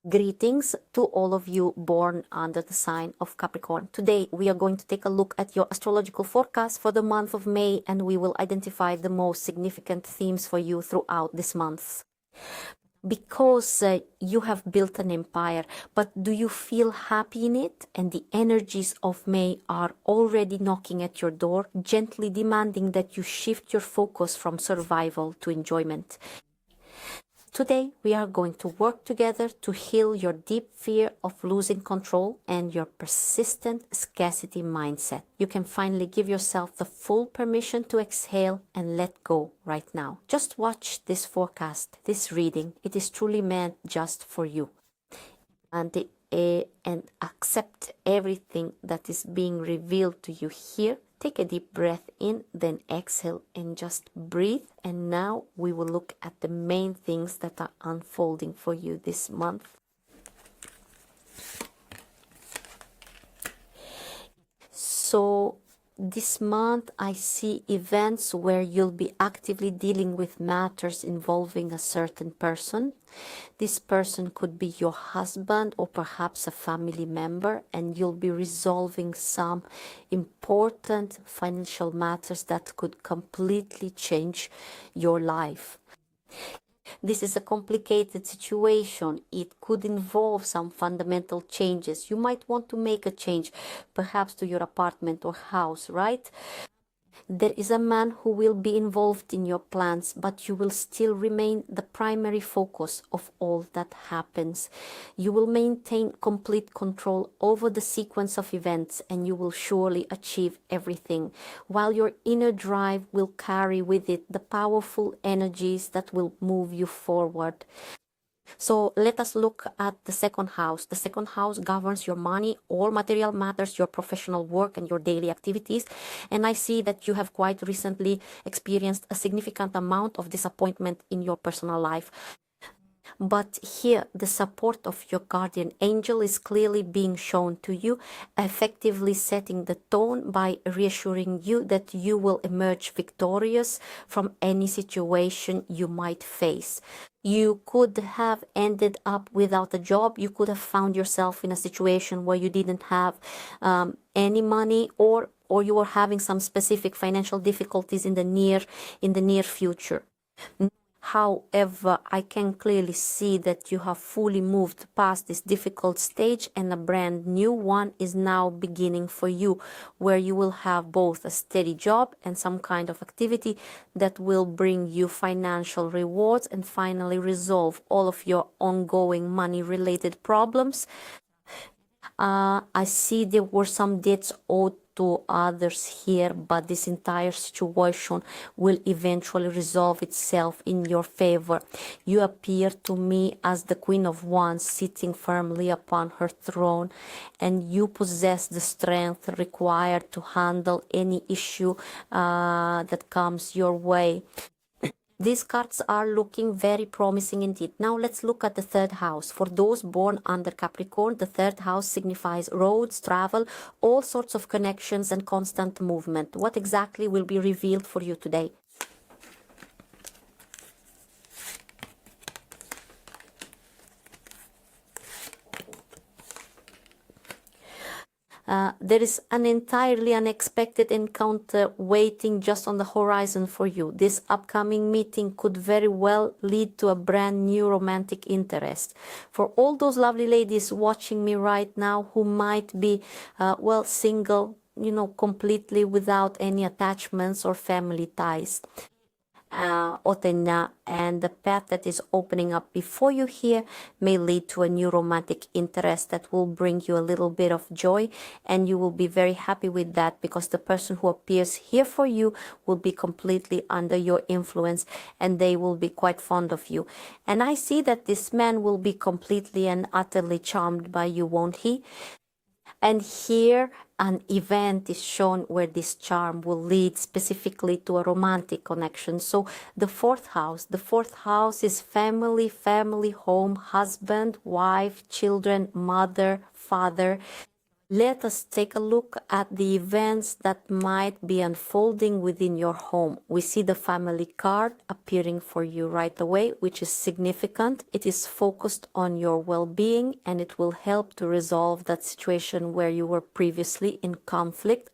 Greetings to all of you born under the sign of Capricorn. Today we are going to take a look at your astrological forecast for the month of May, and we will identify the most significant themes for you throughout this month. Because you have built an empire, but do you feel happy in it? And the energies of May are already knocking at your door, gently demanding that you shift your focus from survival to enjoyment. Today, we are going to work together to heal your deep fear of losing control and your persistent scarcity mindset. You can finally give yourself the full permission to exhale and let go right now. Just watch this forecast, this reading. It is truly meant just for you. And accept everything that is being revealed to you here. Take a deep breath in, then exhale and just breathe. And now we will look at the main things that are unfolding for you this month. So this month I see events where you'll be actively dealing with matters involving a certain person. This person could be your husband or perhaps a family member, and you'll be resolving some important financial matters that could completely change your life. This is a complicated situation. It could involve some fundamental changes. You might want to make a change, perhaps to your apartment or house, right? There is a man who will be involved in your plans, but you will still remain the primary focus of all that happens. You will maintain complete control over the sequence of events, and you will surely achieve everything, while your inner drive will carry with it the powerful energies that will move you forward. So let us look at the second house. The second house governs your money, all material matters, your professional work and your daily activities. And I see that you have quite recently experienced a significant amount of disappointment in your personal life. But here, the support of your guardian angel is clearly being shown to you, effectively setting the tone by reassuring you that you will emerge victorious from any situation you might face. You could have ended up without a job. You could have found yourself in a situation where you didn't have any money, or you were having some specific financial difficulties in the near future. However, I can clearly see that you have fully moved past this difficult stage, and a brand new one is now beginning for you, where you will have both a steady job and some kind of activity that will bring you financial rewards and finally resolve all of your ongoing money-related problems. I see there were some debts owed to others here, but this entire situation will eventually resolve itself in your favor. You appear to me as the Queen of Wands sitting firmly upon her throne, and you possess the strength required to handle any issue that comes your way. These cards are looking very promising indeed. Now let's look at the third house. For those born under Capricorn, the third house signifies roads, travel, all sorts of connections and constant movement. What exactly will be revealed for you today? There is an entirely unexpected encounter waiting just on the horizon for you. This upcoming meeting could very well lead to a brand new romantic interest. For all those lovely ladies watching me right now who might be, single, completely without any attachments or family ties. And the path that is opening up before you here may lead to a new romantic interest that will bring you a little bit of joy, and you will be very happy with that, because the person who appears here for you will be completely under your influence, and they will be quite fond of you. And I see that this man will be completely and utterly charmed by you, won't he? And here an event is shown where this charm will lead specifically to a romantic connection. So the fourth house is family, home, husband, wife, children, mother, father. Let us take a look at the events that might be unfolding within your home. We see the family card appearing for you right away, which is significant. It is focused on your well-being, and it will help to resolve that situation where you were previously in conflict.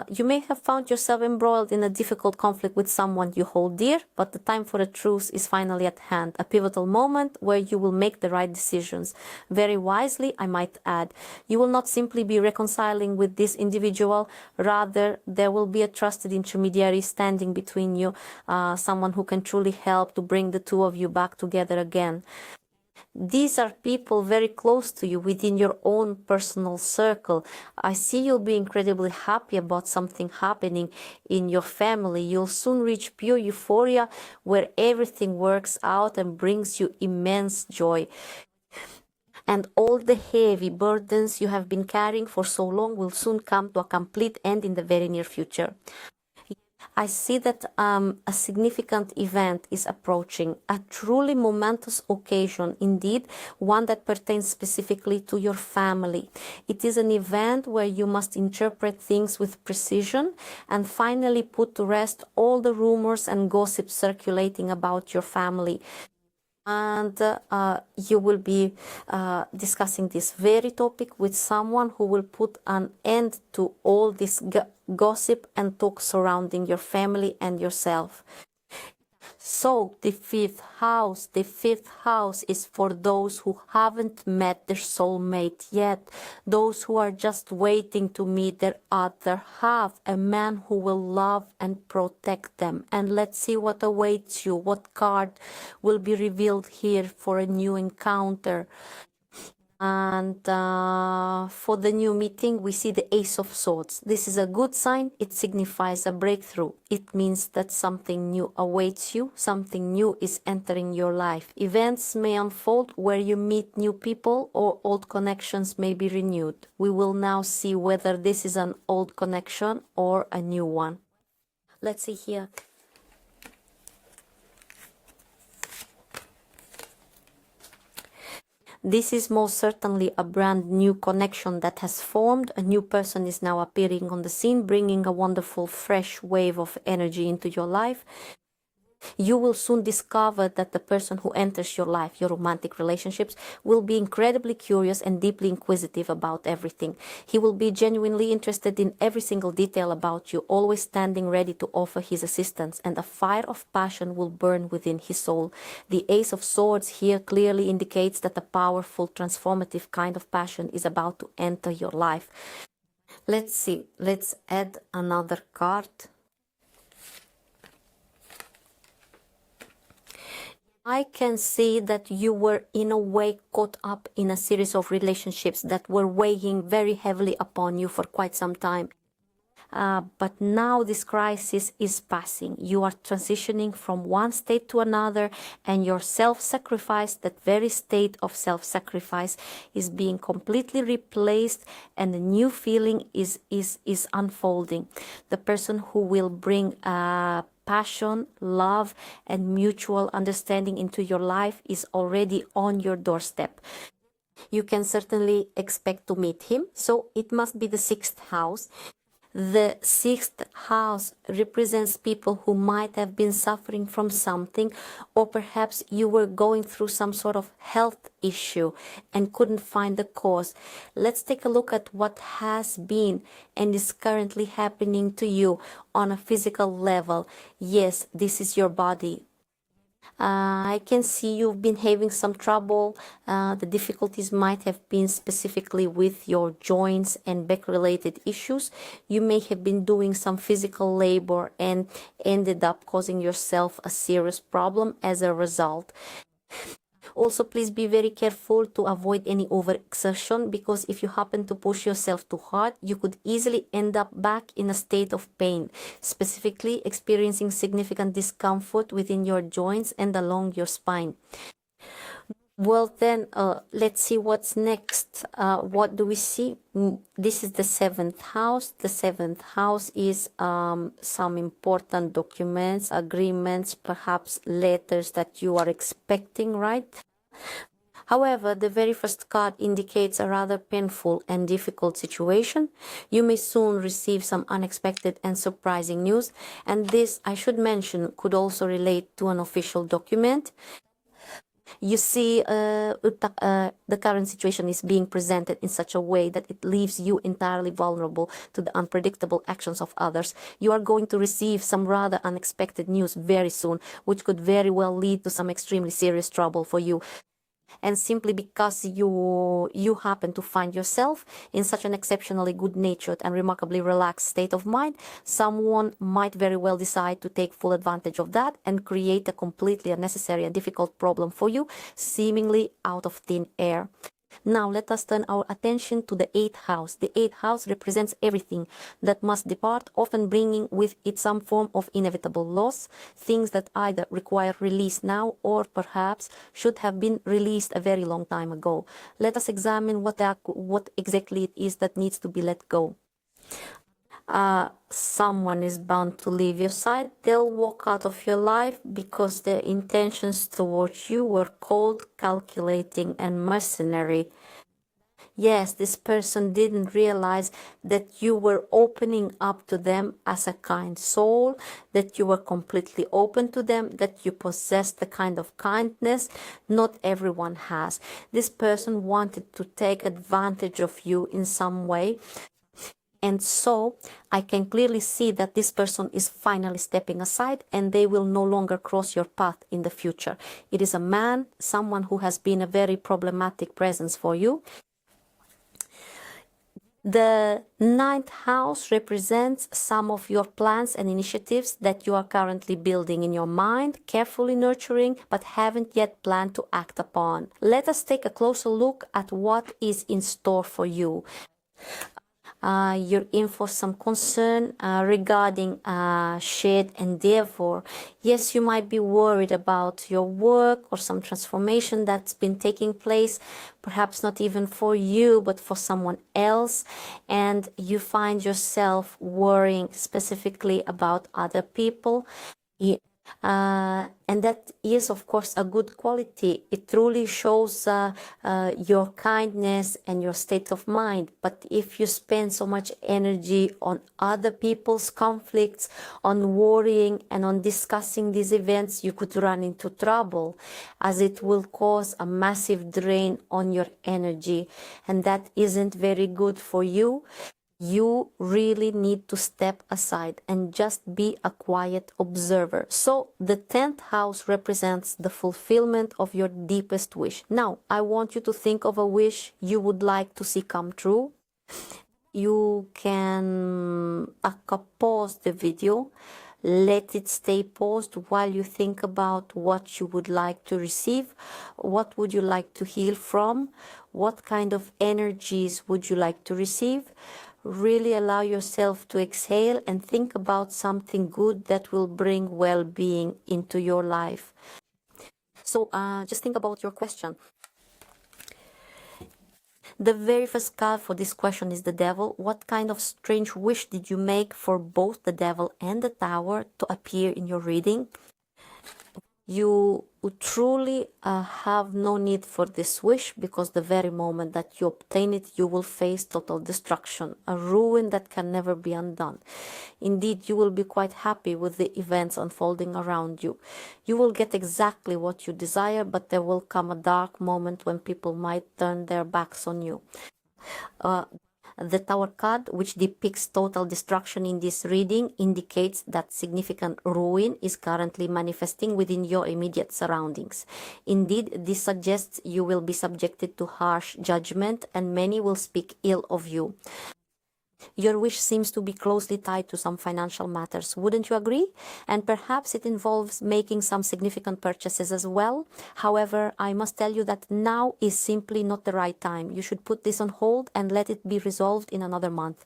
You may have found yourself embroiled in a difficult conflict with someone you hold dear, but the time for a truce is finally at hand, a pivotal moment where you will make the right decisions. Very wisely, I might add. You will not simply be reconciling with this individual, rather there will be a trusted intermediary standing between you, someone who can truly help to bring the two of you back together again. These are people very close to you within your own personal circle. I see you'll be incredibly happy about something happening in your family. You'll soon reach pure euphoria where everything works out and brings you immense joy. And all the heavy burdens you have been carrying for so long will soon come to a complete end in the very near future. I see that a significant event is approaching, a truly momentous occasion, indeed, one that pertains specifically to your family. It is an event where you must interpret things with precision and finally put to rest all the rumors and gossip circulating about your family. And you will be discussing this very topic with someone who will put an end to all this gossip and talk surrounding your family and yourself. So the fifth house is for those who haven't met their soulmate yet, those who are just waiting to meet their other half, a man who will love and protect them. And let's see what awaits you, what card will be revealed here for a new encounter. And for the new meeting, we see the Ace of Swords. This is a good sign. It signifies a breakthrough. It means that something new awaits you. Something new is entering your life. Events may unfold where you meet new people or old connections may be renewed. We will now see whether this is an old connection or a new one. Let's see here. This is most certainly a brand new connection that has formed. A new person is now appearing on the scene, bringing a wonderful fresh wave of energy into your life. You will soon discover that the person who enters your life, your romantic relationships, will be incredibly curious and deeply inquisitive about everything. He will be genuinely interested in every single detail about you, always standing ready to offer his assistance, and a fire of passion will burn within his soul. The Ace of Swords here clearly indicates that a powerful, transformative kind of passion is about to enter your life. Let's see. Let's add another card. I can see that you were in a way caught up in a series of relationships that were weighing very heavily upon you for quite some time. But now this crisis is passing. You are transitioning from one state to another, and your self-sacrifice, that very state of self-sacrifice, is being completely replaced, and a new feeling is unfolding. The person who will bring passion, love, and mutual understanding into your life is already on your doorstep. You can certainly expect to meet him. So it must be the sixth house. The sixth house represents people who might have been suffering from something, or perhaps you were going through some sort of health issue and couldn't find the cause. Let's take a look at what has been and is currently happening to you on a physical level. Yes, this is your body. I can see you've been having some trouble. The difficulties might have been specifically with your joints and back-related issues. You may have been doing some physical labor and ended up causing yourself a serious problem as a result. Also, please be very careful to avoid any overexertion, because if you happen to push yourself too hard, you could easily end up back in a state of pain, specifically experiencing significant discomfort within your joints and along your spine. Well, then, let's see what's next. What do we see? This is the seventh house. The seventh house is some important documents, agreements, perhaps letters that you are expecting, right? However, the very first card indicates a rather painful and difficult situation. You may soon receive some unexpected and surprising news, and this, I should mention, could also relate to an official document. You see, the current situation is being presented in such a way that it leaves you entirely vulnerable to the unpredictable actions of others. You are going to receive some rather unexpected news very soon, which could very well lead to some extremely serious trouble for you. And simply because you happen to find yourself in such an exceptionally good-natured and remarkably relaxed state of mind, someone might very well decide to take full advantage of that and create a completely unnecessary and difficult problem for you, seemingly out of thin air. Now let us turn our attention to the 8th house. The 8th house represents everything that must depart, often bringing with it some form of inevitable loss, things that either require release now or perhaps should have been released a very long time ago. Let us examine what exactly it is that needs to be let go. Someone is bound to leave your side. They'll walk out of your life because their intentions towards you were cold, calculating, and mercenary. Yes, this person didn't realize that you were opening up to them as a kind soul, that you were completely open to them, that you possessed the kind of kindness not everyone has. This person wanted to take advantage of you in some way. And so I can clearly see that this person is finally stepping aside and they will no longer cross your path in the future. It is a man, someone who has been a very problematic presence for you. The 9th house represents some of your plans and initiatives that you are currently building in your mind, carefully nurturing, but haven't yet planned to act upon. Let us take a closer look at what is in store for you. You're in for some concern regarding shared endeavor. Yes, you might be worried about your work or some transformation that's been taking place, perhaps not even for you, but for someone else. And you find yourself worrying specifically about other people. And that is, of course, a good quality. It truly shows your kindness and your state of mind. But if you spend so much energy on other people's conflicts, on worrying and on discussing these events, you could run into trouble, as it will cause a massive drain on your energy. And that isn't very good for you. You really need to step aside and just be a quiet observer. So the 10th house represents the fulfillment of your deepest wish. Now, I want you to think of a wish you would like to see come true. You can pause the video, let it stay paused while you think about what you would like to receive, what would you like to heal from, what kind of energies would you like to receive. Really allow yourself to exhale and think about something good that will bring well-being into your life. So just think about your question. The very first card for this question is the Devil. What kind of strange wish did you make for both the Devil and the Tower to appear in your reading? You truly have no need for this wish, because the very moment that you obtain it, you will face total destruction, a ruin that can never be undone. Indeed, you will be quite happy with the events unfolding around you. You will get exactly what you desire, but there will come a dark moment when people might turn their backs on you. The Tower card, which depicts total destruction in this reading, indicates that significant ruin is currently manifesting within your immediate surroundings. Indeed, this suggests you will be subjected to harsh judgment and many will speak ill of you. Your wish seems to be closely tied to some financial matters, wouldn't you agree? And perhaps it involves making some significant purchases as well. However, I must tell you that now is simply not the right time. You should put this on hold and let it be resolved in another month.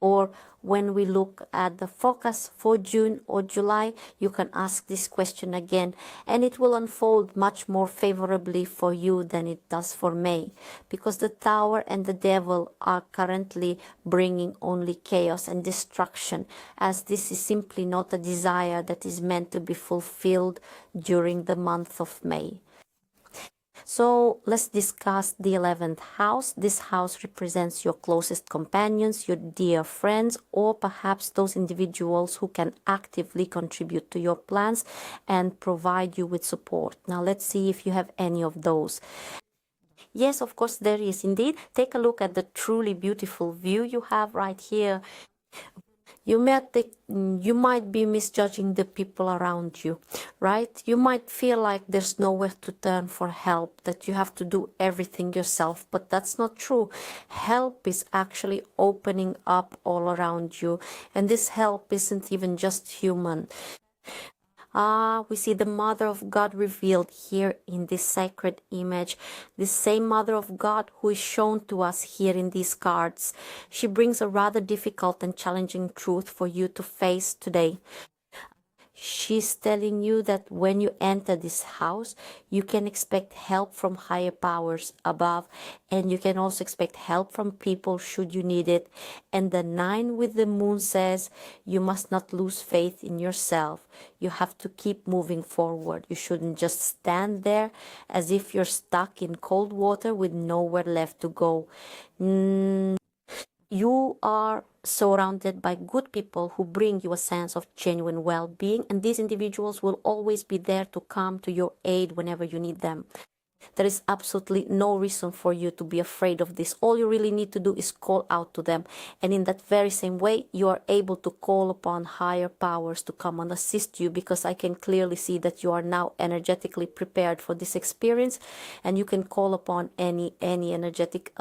Or when we look at the focus for June or July, you can ask this question again, and it will unfold much more favorably for you than it does for May, because the Tower and the Devil are currently bringing only chaos and destruction, as this is simply not a desire that is meant to be fulfilled during the month of May. So let's discuss the 11th house. This house represents your closest companions, your dear friends, or perhaps those individuals who can actively contribute to your plans and provide you with support. Now let's see if you have any of those. Yes, of course there is indeed. Take a look at the truly beautiful view you have right here. You might be misjudging the people around you, right? You might feel like there's nowhere to turn for help, that you have to do everything yourself, but that's not true. Help is actually opening up all around you, and this help isn't even just human. We see the Mother of God revealed here in this sacred image. The same Mother of God who is shown to us here in these cards. She brings a rather difficult and challenging truth for you to face today. She's telling you that when you enter this house, you can expect help from higher powers above, and you can also expect help from people should you need it. And the 9 with the moon says you must not lose faith in yourself. You have to keep moving forward. You shouldn't just stand there as if you're stuck in cold water with nowhere left to go. You are surrounded by good people who bring you a sense of genuine well-being, and these individuals will always be there to come to your aid whenever you need them. There is absolutely no reason for you to be afraid of this. All you really need to do is call out to them, and in that very same way you are able to call upon higher powers to come and assist you, because I can clearly see that you are now energetically prepared for this experience, and you can call upon any energetic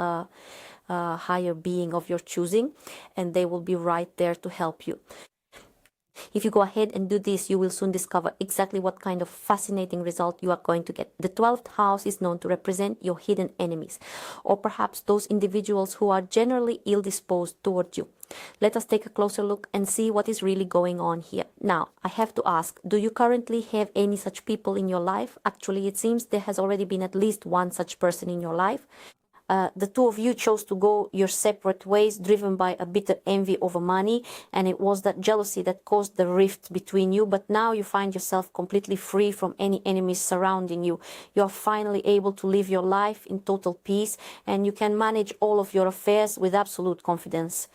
higher being of your choosing, and they will be right there to help you. If you go ahead and do this, you will soon discover exactly what kind of fascinating result you are going to get. The 12th house is known to represent your hidden enemies, or perhaps those individuals who are generally ill-disposed toward you. Let us take a closer look and see what is really going on here. Now, I have to ask, do you currently have any such people in your life? Actually, it seems there has already been at least one such person in your life. The two of you chose to go your separate ways, driven by a bitter envy over money, and it was that jealousy that caused the rift between you. But now you find yourself completely free from any enemies surrounding you. You are finally able to live your life in total peace, and you can manage all of your affairs with absolute confidence.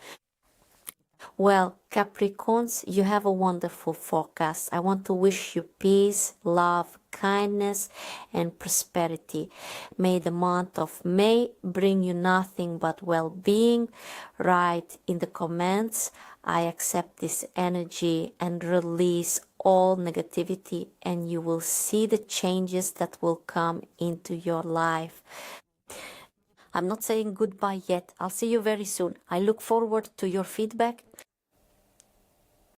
Well, Capricorns, you have a wonderful forecast. I want to wish you peace, love, kindness, and prosperity. May the month of May bring you nothing but well-being. Write in the comments, I accept this energy, and release all negativity, and you will see the changes that will come into your life. I'm not saying goodbye yet. I'll see you very soon. I look forward to your feedback.